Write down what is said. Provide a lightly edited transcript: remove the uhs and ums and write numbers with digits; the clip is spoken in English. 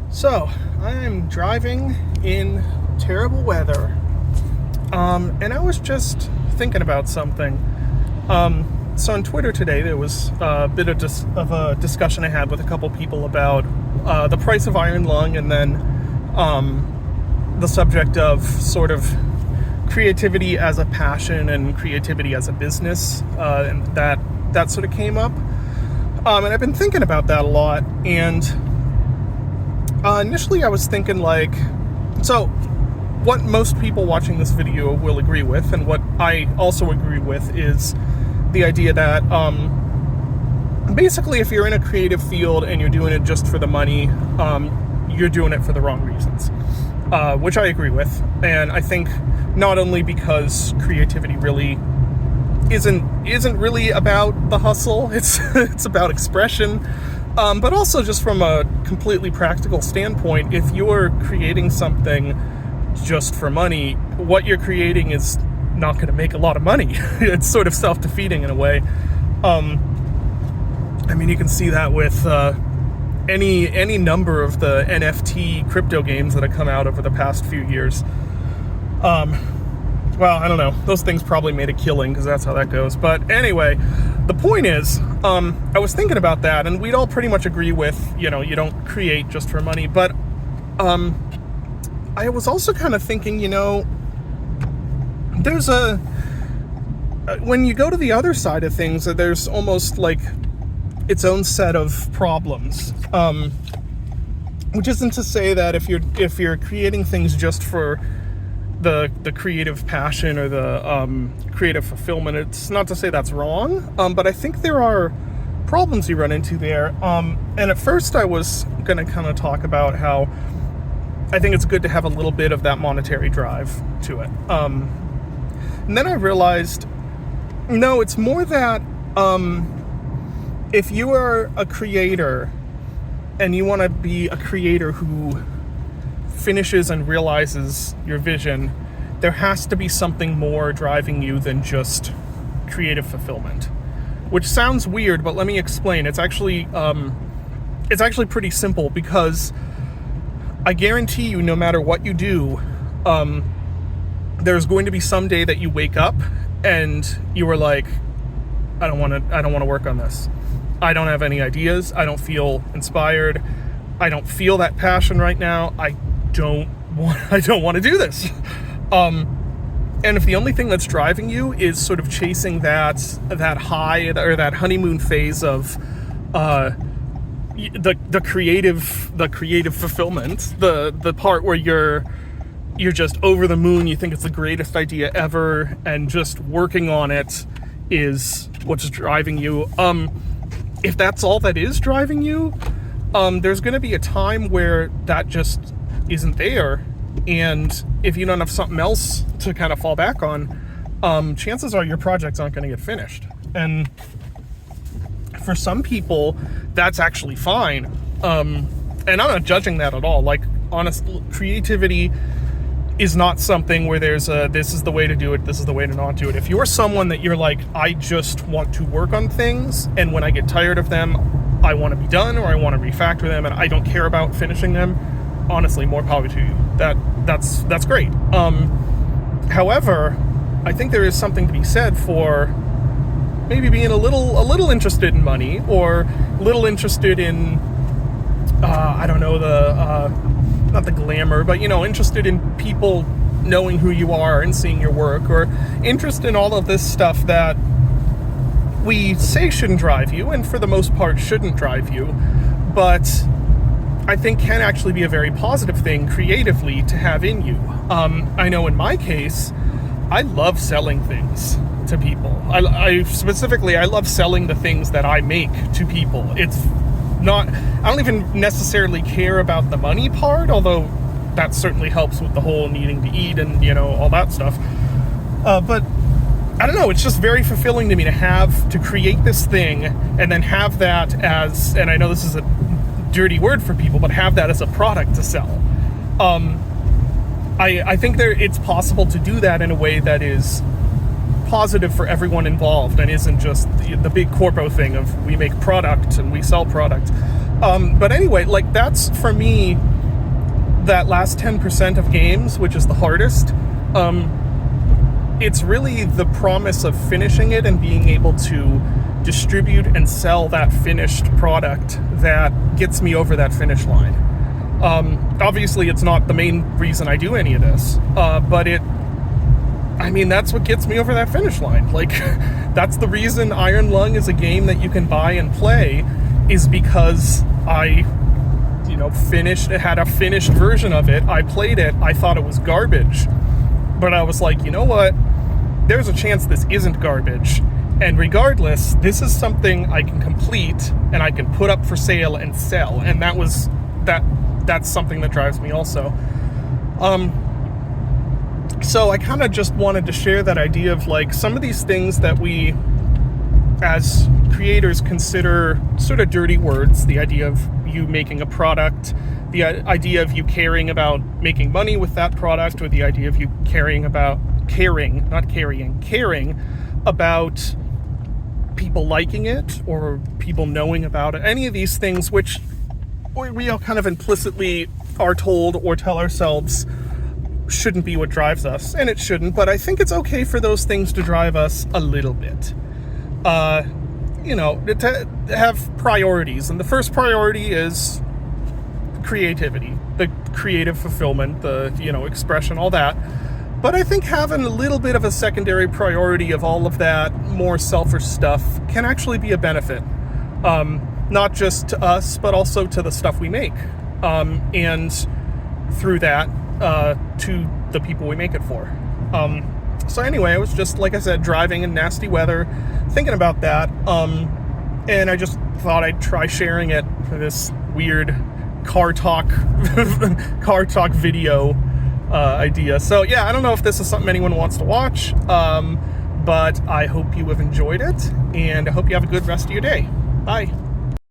So, I'm driving in terrible weather, and I was just thinking about something. So on Twitter today, there was a bit of a discussion I had with a couple people about the price of iron lung, and then the subject of sort of creativity as a passion and creativity as a business, and that sort of came up. And I've been thinking about that a lot, and initially I was thinking so what most people watching this video will agree with, and what I also agree with, is the idea that basically if you're in a creative field and you're doing it just for the money, you're doing it for the wrong reasons, which I agree with. And I think not only because creativity really isn't really about the hustle, it's about expression, but also just from a completely practical standpoint, if you're creating something just for money, what you're creating is not going to make a lot of money. It's sort of self-defeating in a way. I mean, you can see that with any number of the NFT crypto games that have come out over the past few years. Well, I don't know. Those things probably made a killing because that's how that goes. But anyway, the point is, I was thinking about that, and we'd all pretty much agree with, you don't create just for money. But I was also kind of thinking, there's when you go to the other side of things, there's almost like its own set of problems. Which isn't to say that if you're creating things just for the creative passion or the creative fulfillment, it's not to say that's wrong, but I think there are problems you run into there. And at first I was going to kind of talk about how I think it's good to have a little bit of that monetary drive to it. And then I realized, no, it's more that if you are a creator and you want to be a creator who finishes and realizes your vision, there has to be something more driving you than just creative fulfillment. Which sounds weird, but let me explain. It's actually pretty simple, because I guarantee you, no matter what you do, there's going to be some day that you wake up and you are like, I don't want to work on this. I don't have any ideas. I don't feel inspired. I don't feel that passion right now. I don't want to do this. And if the only thing that's driving you is sort of chasing that high, or that honeymoon phase of the creative fulfillment, the part where you're just over the moon, you think it's the greatest idea ever, and just working on it is what's driving you. If that's all that is driving you, there's going to be a time where that just isn't there, and if you don't have something else to kind of fall back on, chances are your projects aren't going to get finished. And for some people, that's actually fine. And I'm not judging that at all. Like, honestly, creativity is not something where there's this is the way to do it, this is the way to not do it. If you're someone that you're like, I just want to work on things, and when I get tired of them, I want to be done, or I want to refactor them, and I don't care about finishing them, honestly, more power to you. That's great. However, I think there is something to be said for maybe being a little interested in money, or a little interested in I don't know, not the glamour, but interested in people knowing who you are and seeing your work, or interest in all of this stuff that we say shouldn't drive you, and for the most part shouldn't drive you, but I think can actually be a very positive thing creatively to have in you. I know in my case, I love selling things to people. I specifically love selling the things that I make to people. It's not, I don't even necessarily care about the money part, although that certainly helps with the whole needing to eat and, all that stuff. But I don't know, it's just very fulfilling to me to create this thing and then have that as, and I know this is a dirty word for people, but have that as a product to sell. I think it's possible to do that in a way that is positive for everyone involved and isn't just the big corpo thing of we make product and we sell product. But anyway, like, that's for me that last 10% of games, which is the hardest, it's really the promise of finishing it and being able to distribute and sell that finished product that gets me over that finish line. Obviously, it's not the main reason I do any of this, but that's what gets me over that finish line. Like, that's the reason Iron Lung is a game that you can buy and play, is because I had a finished version of it. I played it. I thought it was garbage, but I was like, you know what? There's a chance this isn't garbage. And regardless, this is something I can complete and I can put up for sale and sell. And that's something that drives me also. So I kind of just wanted to share that idea of like some of these things that we as creators consider sort of dirty words. The idea of you making a product, the idea of you caring about making money with that product, or the idea of you caring about people liking it or people knowing about it. Any of these things which we all kind of implicitly are told or tell ourselves shouldn't be what drives us, and it shouldn't, but I think it's okay for those things to drive us a little bit. To have priorities, and the first priority is creativity, the creative fulfillment, the expression, all that. But I think having a little bit of a secondary priority of all of that more selfish stuff can actually be a benefit, not just to us, but also to the stuff we make, and through that, to the people we make it for. So anyway, I was just, like I said, driving in nasty weather, thinking about that, and I just thought I'd try sharing it for this weird car talk video idea. So yeah, I don't know if this is something anyone wants to watch, but I hope you have enjoyed it, and I hope you have a good rest of your day. Bye.